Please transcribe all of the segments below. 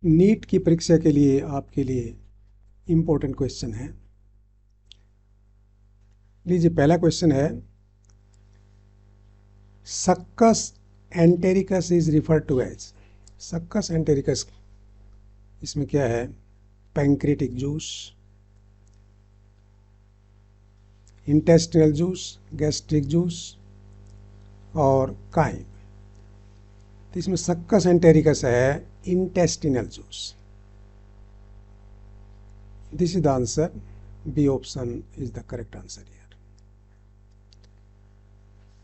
NEET की परीक्षा के लिए आपके लिए इम्पोर्टेंट क्वेश्चन है। लीजिए, पहला क्वेश्चन है, succus entericus is refer to as. Succus entericus इसमें क्या है? Pancreatic juice, intestinal juice, gastric juice और काइम। तो इसमें सक्कस एंटेरिकस है intestinal juice. This is the answer. B option is the correct answer here.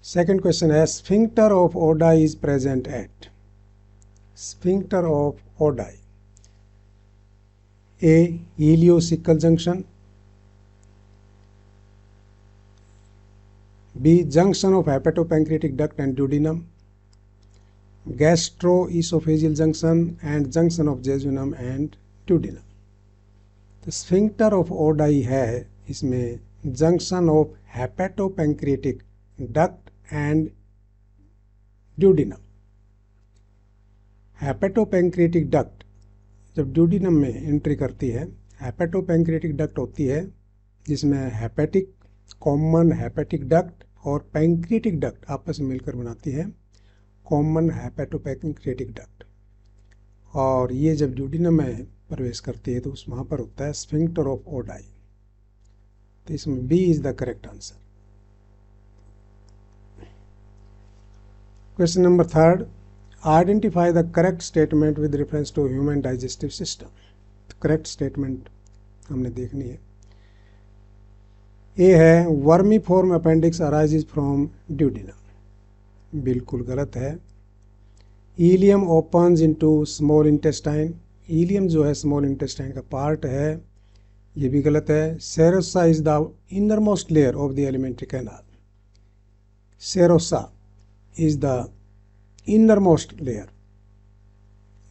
Second question है, sphincter of Oddi is present at. Sphincter of Oddi, A ileocaecal junction, B junction of hepatopancreatic duct and duodenum, gastroesophageal junction and junction of jejunum and duodenum. तो sphincter of Oddi है इसमें junction of hepatopancreatic duct and duodenum. Hepatopancreatic duct जब duodenum में entry करती है, hepatopancreatic duct होती है जिसमें हेपेटिक, कॉमन हेपेटिक डक्ट और पैंक्रियाटिक डक्ट आपस में मिलकर बनाती है कॉमन हेपेटोपैंक्रियाटिक डक्ट। और ये जब ड्यूडिनम में प्रवेश करती है तो उस वहाँ पर होता है स्फिंक्टर ऑफ ओडाई। तो इसमें B is the correct answer. Question number third, identify the correct statement with reference to human digestive system. Correct statement हमने देखनी है। ए है, vermiform appendix arises from duodenum. बिल्कुल गलत है। Ileum opens into small intestine. Ileum जो है small intestine का पार्ट है, ये भी गलत है। Serosa is the inner most layer of the alimentary canal. Serosa is the inner most layer.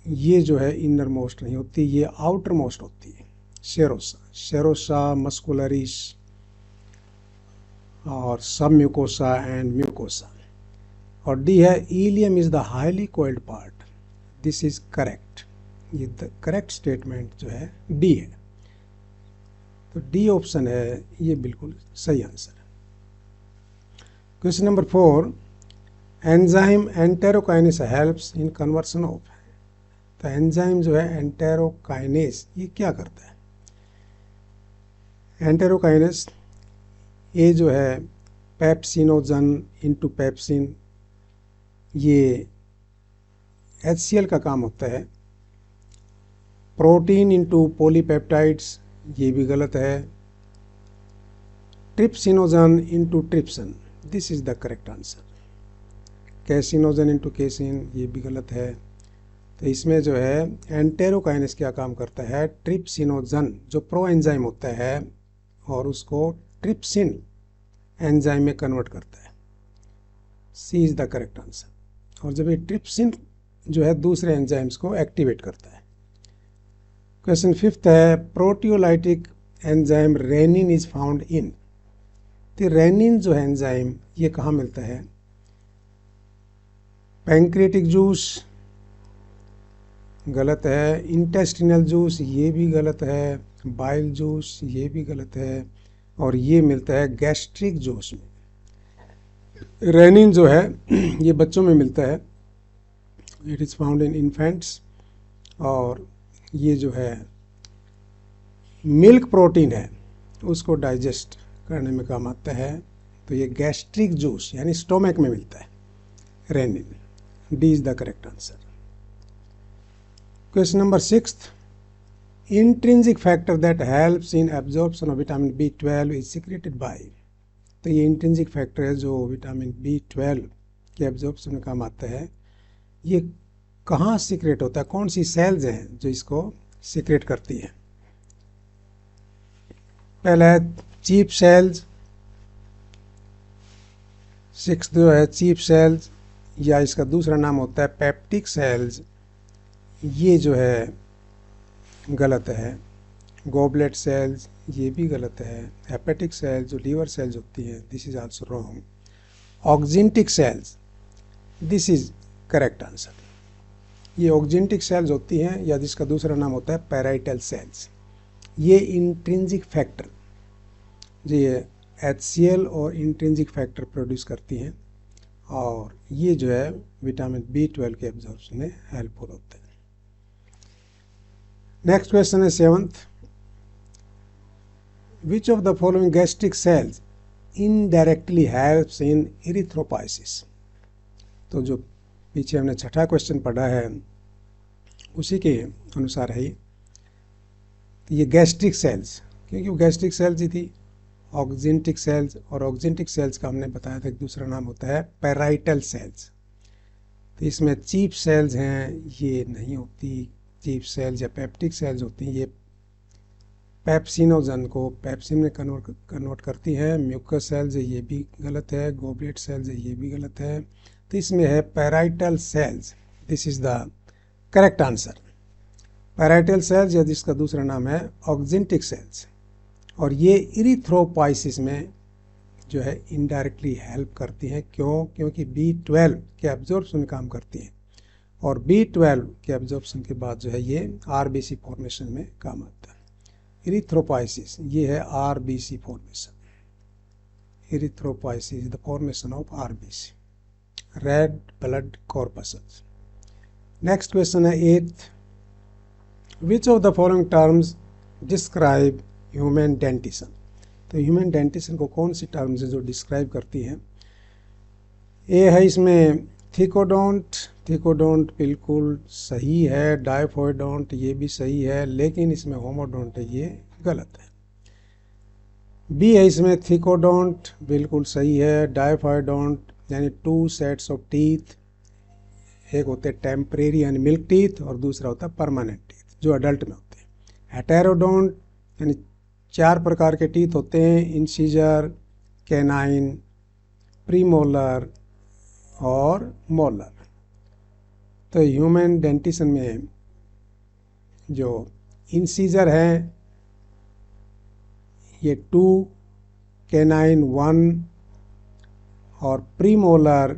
ये जो है इनर मोस्ट नहीं होती, ये आउटर मोस्ट होती है। सेरोसा, सेरोसा मस्कुलरिस और सब म्यूकोसा एंड म्यूकोसा। और डी है, ilium is the highly coiled part. This is correct. ये द करेक्ट स्टेटमेंट जो है डी है। तो डी ऑप्शन है ये बिल्कुल सही आंसर है। Question number 4, enzyme enterokinase helps in conversion of. तो एंजाइम जो है एंटेरोकाइनेस, ये क्या करता है? एंटेरोकाइनेस ये जो है पेप्सिनोजन इनटू पेप्सिन, ये HCl का काम होता है। प्रोटीन इनटू पॉलीपेप्टाइड्स, ये भी गलत है। Trypsinogen into trypsin, this is the correct answer. Caseinogen into casein, ये भी गलत है। तो इसमें जो है एंटेरोकाइनेस क्या काम करता है? ट्रिप्सिनोजन जो प्रो एंजाइम होता है और उसको ट्रिप्सिन एंजाइम में कन्वर्ट करता है। सी इज द करेक्ट आंसर। और जब ये ट्रिप्सिन जो है दूसरे एंजाइम्स को एक्टिवेट करता है। क्वेश्चन 5 है, proteolytic enzyme rennin is found in. तो रेनिन जो है एंजाइम ये कहाँ मिलता है? पैंक्रियाटिक जूस गलत है। इंटेस्टिनल जूस ये भी गलत है। बाइल जूस ये भी गलत है। और ये मिलता है गैस्ट्रिक जूस में। रेनिन जो है ये बच्चों में मिलता है, it is found in infants. और ये जो है मिल्क प्रोटीन है उसको डाइजेस्ट करने में काम आता है। तो ये गैस्ट्रिक जूस यानी स्टोमक में मिलता है rennin. D is the correct answer. Question number 6, intrinsic factor that helps in absorption of vitamin B12 is secreted by. तो ये इंट्रिंसिक फैक्टर है जो विटामिन B12 के एब्जॉर्प्शन में काम आता है। ये कहाँ सीक्रेट होता है? कौन सी सेल्स हैं जो इसको सीक्रेट करती है? पहला है चीफ सेल्स। 6 जो है चीफ सेल्स, या इसका दूसरा नाम होता है पेप्टिक सेल्स, ये जो है गलत है। गॉबलेट सेल्स ये भी गलत है। हेपेटिक सेल्स जो लीवर सेल्स होती हैं, this is also wrong. Oxyntic cells, this is correct answer. ये ऑक्जेंटिक सेल्स होती हैं, या जिसका दूसरा नाम होता है पैराइटल सेल्स। ये इंट्रिंसिक फैक्टर, ये HCl और इंट्रिंसिक फैक्टर प्रोड्यूस करती हैं, और ये जो है विटामिन B12 के एब्जॉर्प्शन में हेल्पफुल होते हैं। नेक्स्ट क्वेश्चन है 7th, which of the following gastric cells indirectly helps in erythropoiesis. तो जो पीछे हमने छठा क्वेश्चन पढ़ा है उसी के अनुसार है ये गैस्ट्रिक सेल्स, क्योंकि वो गैस्ट्रिक सेल्स ही थी, ऑक्जेंटिक सेल्स, और ऑक्जेंटिक सेल्स का हमने बताया था कि दूसरा नाम होता है पैराइटल सेल्स। तो इसमें चीफ सेल्स हैं, ये नहीं होती चीफ सेल्स, या पेप्टिक सेल्स होती हैं, ये पेप्सिनोजन को पेप्सिन में कन्वर्ट करती है। म्यूकस सेल्स है, ये भी गलत है। गोबलेट सेल्स है, ये भी गलत है। तो इसमें है parietal sales, this is the correct answer. Parietal cells, या जिसका दूसरा नाम है ऑक्जेंटिक सेल्स, और ये इरिथ्रोपाइसिस में जो है इनडायरेक्टली हेल्प करती हैं। क्यों? क्योंकि B12 के एब्जॉर्प्शन में काम करती हैं, और B12 के एब्जॉर्प्शन के बाद जो है ये RBC फॉर्मेशन में काम आता है। इरिथ्रोपाइसिस, ये है RBC formation. Erythropoiesis is the formation of RBC, red blood corpuscles. Next question है 8th, which of the following terms describe human dentition. तो ह्यूमन डेंटिशन को कौन सी टर्म्स है जो डिस्क्राइब करती हैं? ए है इसमें थिकोडोंट, थिकोडोंट बिल्कुल सही है। डायफोइडोंट, ये भी सही है, लेकिन इसमें होमोडोंट है, ये गलत है। बी है इसमें थिकोडोंट, बिल्कुल सही है। डायफोइडोंट यानी 2 सेट्स ऑफ टीथ, एक होते हैं टेम्परेरी यानी मिल्क टीथ, और दूसरा होता है परमानेंट टीथ जो अडल्ट में होते हैं। हेटेरोडोंट यानी 4 प्रकार के टीथ होते हैं, इंसीजर, कैनाइन, प्रीमोलर और मोलर। तो ह्यूमन डेंटिशन में जो इंसीजर हैं ये 2, कैनाइन 1 और प्रीमोलर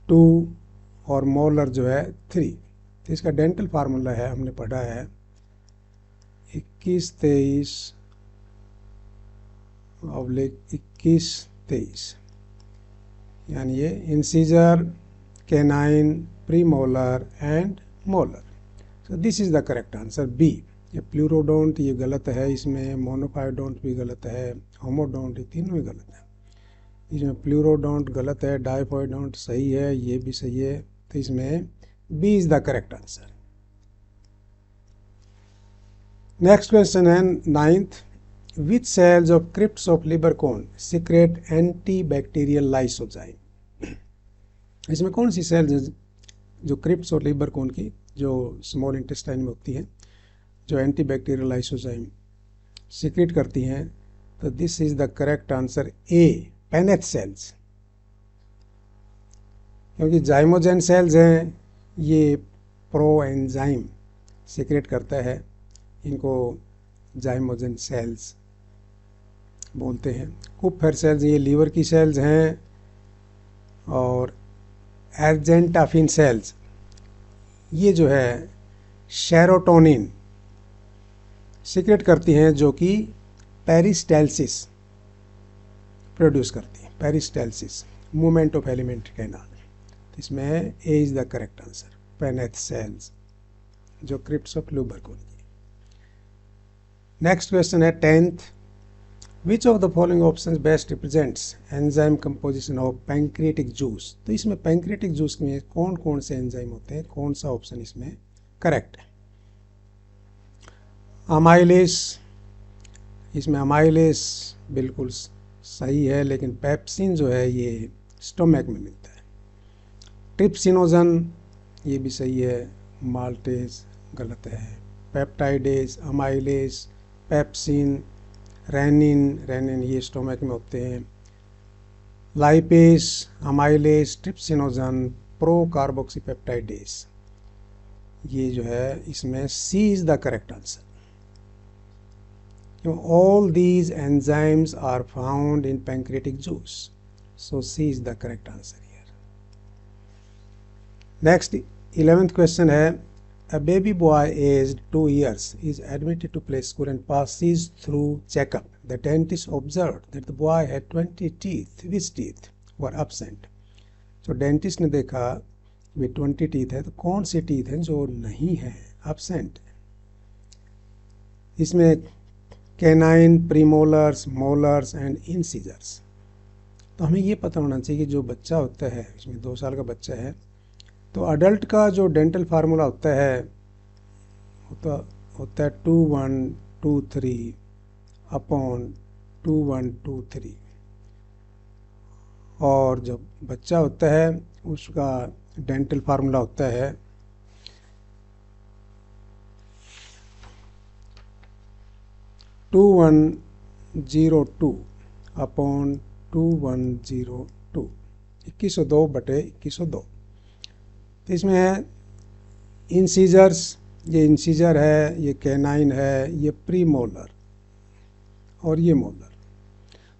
2 और मोलर जो है 3। तो इसका डेंटल फार्मूला है, हमने पढ़ा है 21-23, यानी ये incisor, canine, premolar and molar. So this is the correct answer B. ये प्लूरोडोंट ये गलत है, इसमें मोनोफाइडोंट भी गलत है, होमोडोंट, ये तीनों ही गलत है। इसमें प्लूरोडोंट गलत है, डायफोइडोंट सही है, ये भी सही है। तो इसमें B is the correct answer. Next question है 9th, which cells of crypts of liver कोन सीक्रेट एंटी बैक्टीरियल लाइसोजाइम। इसमें कौन सी सेल्स हैं जो क्रिप्ट्स और लिवर कोन की जो स्मॉल इंटेस्टाइन में होती हैं जो एंटी बैक्टीरियल लाइसोजाइम सीक्रेट करती हैं? तो this is the correct answer A, Paneth cells. क्योंकि जाइमोजेन सेल्स हैं, ये प्रो एंजाइम सीक्रेट करता है, इनको जाइमोजेन सेल्स बोलते हैं। कुपफर सेल्स ये लीवर की सेल्स हैं, और एर्जेंटाफिन सेल्स ये जो है सेरोटोनिन सीक्रेट करती हैं, जो कि पेरिस्टाल्सिस प्रोड्यूस करती है, peristalsis movement of alimentary canal. इसमें A is the correct answer, Paneth cells जो क्रिप्ट्स ऑफ लिवर कोन की। नेक्स्ट क्वेश्चन है 10th, which of the following options best represents enzyme composition of pancreatic juice. तो इसमें pancreatic juice में कौन कौन से एंजाइम होते हैं, कौन सा ऑप्शन इसमें करेक्ट है? अमाइलेस, इसमें अमाइलेस बिल्कुल सही है, लेकिन पेप्सिन जो है ये स्टोमक में मिलता है। ट्रिप्सिनोजन ये भी सही है, माल्टेज गलत है। Peptidase, amylase, pepsin, rennin, rennin ये स्टोमक में होते हैं। Lipase, amylase, trypsinogen, pro carboxypeptidase, ये जो है इसमें C is the correct answer. All these enzymes are found in pancreatic juice, so C is the correct answer here. Next 11th question है, a baby boy aged 2 years is admitted to play school and passes through checkup. The dentist observed that the boy had 20 teeth. Which teeth were absent? तो dentist ने देखा वे 20 teeth है, तो कौन से teeth हैं जो नहीं है, absent? इसमें canine, premolars, molars and incisors. तो हमें ये पता होना चाहिए कि जो बच्चा होता है, इसमें 2 साल का बच्चा है, तो अडल्ट का जो डेंटल फार्मूला होता है होता है 2123 अपॉन 2123, और जब बच्चा होता है उसका डेंटल फार्मूला होता है 2102 अपॉन 2102, 2102 बटे 2102। तो इसमें है इंसीजर्स, ये इंसीजर है, ये कैनाइन है, ये प्रीमोलर और ये मोलर।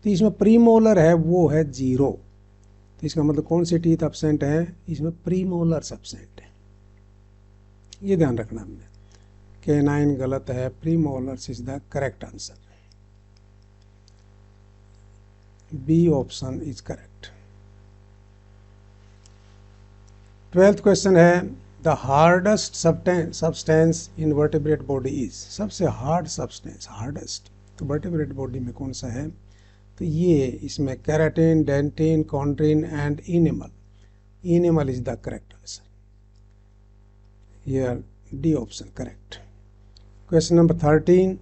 तो इसमें प्रीमोलर है वो है 0, तो इसका मतलब कौन से टीथ एब्सेंट हैं, इसमें प्रीमोलर्स एब्सेंट है, ये ध्यान रखना हमने। कैनाइन गलत है, premolars is the correct answer, B option is correct. 12th question है, the hardest substance in vertebrate body is, सबसे हार्ड सब्सटेंस, हार्डेस्ट तो वर्टिब्रेट बॉडी में कौन सा है, तो ये इसमें keratin, dentin, chondrin and enamel, enamel is the correct answer, here D option correct. Question number 13,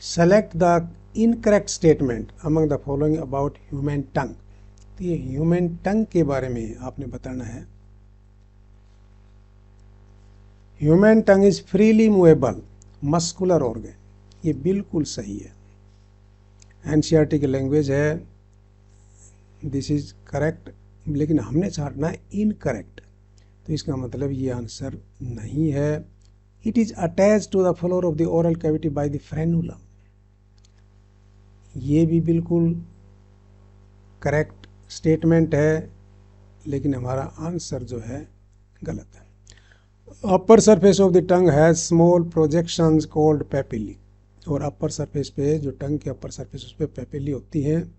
select the incorrect statement among the following about human tongue. तो ये ह्यूमन टंग के बारे में आपने बताना है। Human tongue is freely movable muscular organ, ये बिल्कुल सही है, एनसीईआरटी की लैंग्वेज है, दिस इज करेक्ट, लेकिन हमने छाटना है इनकरेक्ट, तो इसका मतलब ये आंसर नहीं है। It is attach to the floor of the oral cavity by the frenulum, ये भी बिल्कुल करेक्ट स्टेटमेंट है, लेकिन हमारा आंसर जो है गलत है। Upper surface of the tongue has small projections called papillae, और अपर सरफेस पे जो टंग के अपर सरफेस उस पर पेपिली होती हैं,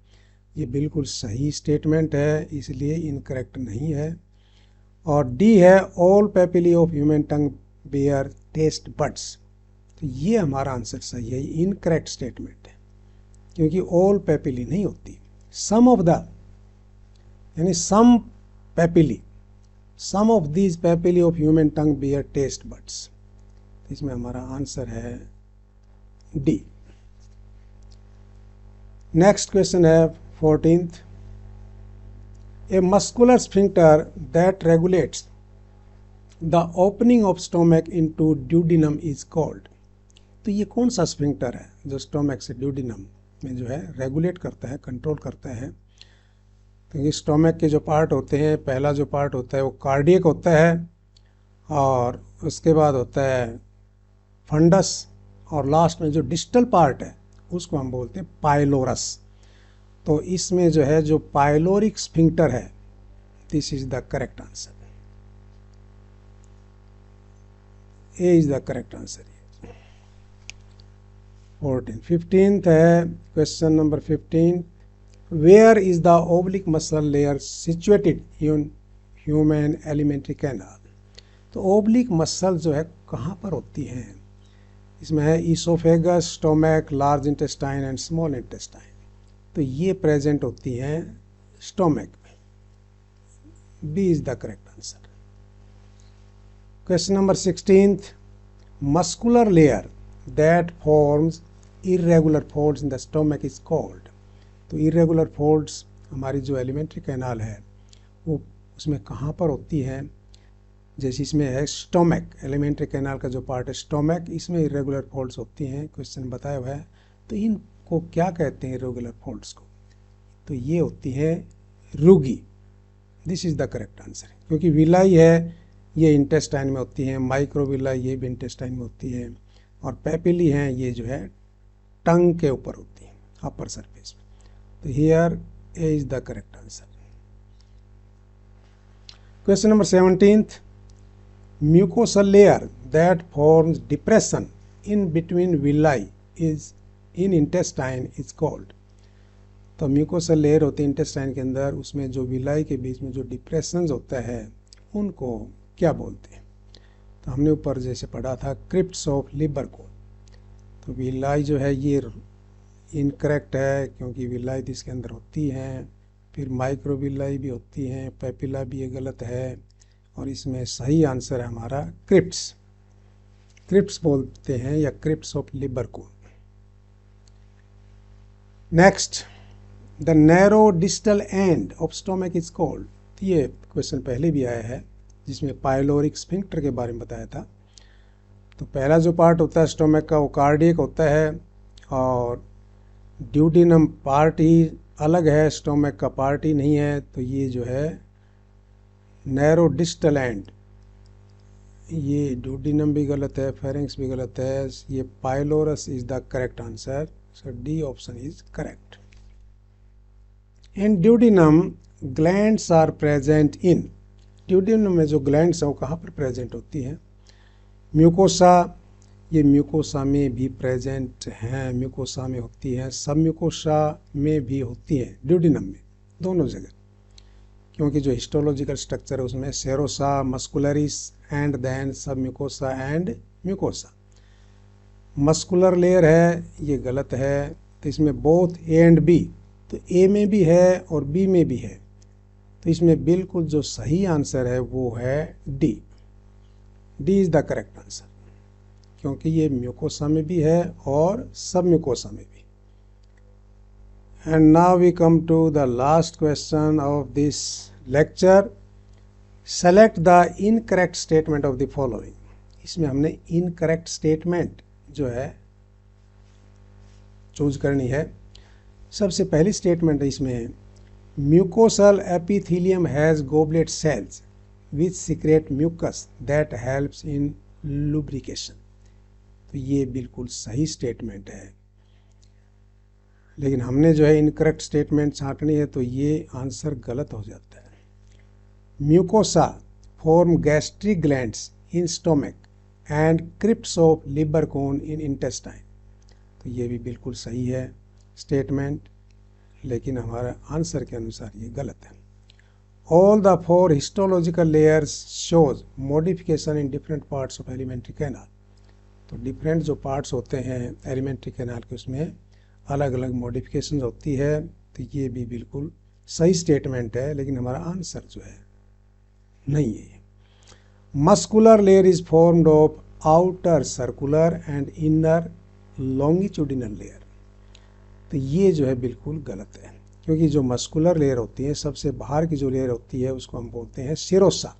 ये बिल्कुल सही स्टेटमेंट है, इसलिए इनकरेक्ट नहीं है। और डी है, all papillae of human tongue bear taste buds, तो ये हमारा आंसर सही है, इनकरेक्ट स्टेटमेंट है, क्योंकि ऑल पेपिली नहीं होती, सम ऑफ द, यानी some papillae, some of these papillae of human tongue bear taste buds, इसमें हमारा आंसर है डी। नेक्स्ट क्वेश्चन है 14th, a muscular sphincter that regulates the opening of stomach into duodenum is called. तो ये कौन सा sphincter है जो स्टोमक से ड्यूडिनम में जो है रेगुलेट करता है, कंट्रोल करता है। क्योंकि स्टोमक के जो पार्ट होते हैं, पहला जो पार्ट होता है वो कार्डियक होता है, और उसके बाद होता है फंडस, और लास्ट में जो डिस्टल पार्ट है उसको हम बोलते हैं पाइलोरस। तो इसमें जो है जो पाइलोरिक स्फिंक्टर है, this is the correct answer, A is the correct answer. 15th है question number 15, where is the oblique muscle layer situated in human alimentary canal. तो ओब्लिक मसल जो है कहाँ पर होती हैं, इसमें है oesophagus, stomach, large intestine and small intestine. तो ये प्रेजेंट होती हैं स्टोमक में, B is the correct answer. Question number 16th, muscular layer that forms irregular folds in the stomach is called। तो irregular folds हमारी जो एलिमेंट्री कैनाल है वो उसमें कहाँ पर होती है, जैसे इसमें है स्टोमक, एलिमेंट्री कैनाल का जो पार्ट है स्टोमक, इसमें irregular folds होती हैं, क्वेश्चन बताया हुआ है। तो इनको क्या कहते हैं irregular folds को, तो ये होती है rugae, this is the correct answer. क्योंकि विलाई है ये इंटेस्टाइन में होती है, माइक्रोविलाई ये भी इंटेस्टाइन में होती है, और पेपिली हैं ये जो है टंग के ऊपर होती है, अपर सरफेस में। तो here A is the correct answer. Question number 17th, mucosal layer that forms depression in between villi is in intestine is called। तो म्यूकोसल लेयर होती है इंटेस्टाइन के अंदर, उसमें जो विलाई के बीच में जो डिप्रेशंस होता है उनको क्या बोलते हैं? तो हमने ऊपर जैसे पढ़ा था क्रिप्ट्स ऑफ लिबर को। तो विलाई जो है ये इनकरेक्ट है क्योंकि विलाई तो इसके अंदर होती हैं, फिर माइक्रोविलाई भी होती हैं, पेपिला भी ये गलत है, और इसमें सही आंसर है हमारा क्रिप्ट्स। क्रिप्ट्स बोलते हैं या क्रिप्ट्स ऑफ लिबर को। Next, the narrow distal end of stomach is called. ये क्वेश्चन पहले भी आया है जिसमें पाइलोरिक स्फिंक्टर के बारे में बताया था। तो पहला जो पार्ट होता है स्टोमक का वो कार्डियक होता है और ड्यूडिनम पार्ट ही अलग है, स्टोमक का पार्ट ही नहीं है। तो ये जो है नैरो डिस्टल एंड, ये ड्यूडिनम भी गलत है, फेरिंक्स भी गलत है, ये pylorus is the correct answer. So D option is correct. In duodenum glands are present in. Duodenum में जो ग्लैंड्स हैं वो कहाँ पर प्रेजेंट होती हैं? म्यूकोसा, ये म्यूकोसा में भी प्रेजेंट हैं, म्यूकोसा में होती हैं, सब म्यूकोसा में भी होती हैं, ड्यूडिनम में, दोनों जगह, क्योंकि जो हिस्टोलॉजिकल स्ट्रक्चर है उसमें सेरोसा, मस्कुलरिस एंड देन सब mucosa and mucosa. Muscular layer है ये गलत है, तो इसमें बोथ ए एंड बी, तो ए में भी है और बी में भी है, तो इसमें बिल्कुल जो सही आंसर है वो है D. D is the correct answer, क्योंकि ये म्यूकोसा में भी है और सब म्यूकोसा में भी। And now we come to the last question of this lecture. Select the incorrect statement of the following. इसमें हमने इनकरेक्ट स्टेटमेंट जो है चूज करनी है। सबसे पहली स्टेटमेंट इसमें mucosal epithelium has goblet cells which secrete mucus that helps in lubrication. तो ये बिल्कुल सही स्टेटमेंट है, लेकिन हमने जो है इनकरेक्ट स्टेटमेंट छांटनी है तो ये आंसर गलत हो जाता है। Mucosa form gastric glands in stomach and crypts of Libre cone in intestine. तो ये भी बिल्कुल सही है स्टेटमेंट, लेकिन हमारा आंसर के अनुसार ये गलत है। All the four histological layers shows modification in different parts of alimentary canal. तो डिफरेंट जो पार्ट्स होते हैं एलिमेंट्री कैनाल के उसमें अलग अलग मॉडिफिकेशन होती है, तो ये भी बिल्कुल सही स्टेटमेंट है, लेकिन हमारा आंसर जो है नहीं है। Muscular layer is formed of outer circular and inner longitudinal layer. तो ये जो है बिल्कुल गलत है, क्योंकि जो मस्कुलर लेयर होती है सबसे बाहर की जो लेयर होती है उसको हम बोलते हैं सिरोसा,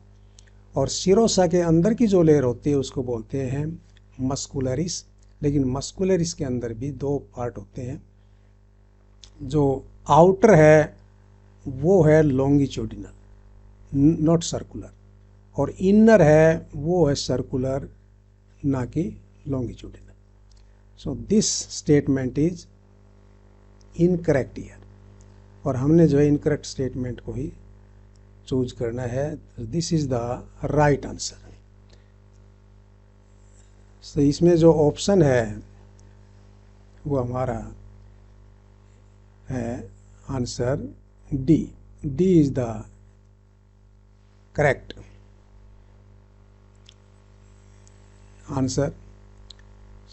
और सिरोसा के अंदर की जो लेयर होती है उसको बोलते हैं मस्कुलरिस। लेकिन मस्कुलरिस के अंदर भी दो पार्ट होते हैं, जो आउटर है वो है लॉन्गिट्यूडिनल नॉट सर्कुलर, और इनर है वो है सर्कुलर ना कि longitudinal. So this statement is incorrect year, और हमने जो है इनकरेक्ट स्टेटमेंट को ही चूज करना है। This is the right answer. तो इसमें जो ऑप्शन है वो हमारा है answer D. D is the correct answer.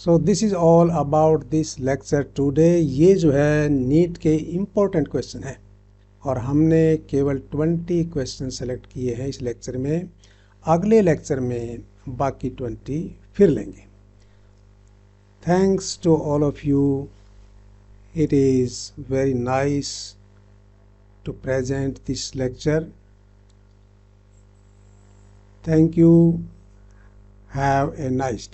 So this is all about this lecture today. ये जो है नीट के इम्पोर्टेंट क्वेश्चन है, और हमने केवल 20 क्वेश्चन सेलेक्ट किए हैं इस लेक्चर में। अगले लेक्चर में बाकी 20 फिर लेंगे। Thanks to all of you. It is very nice to present this lecture. Thank you. Have a nice day.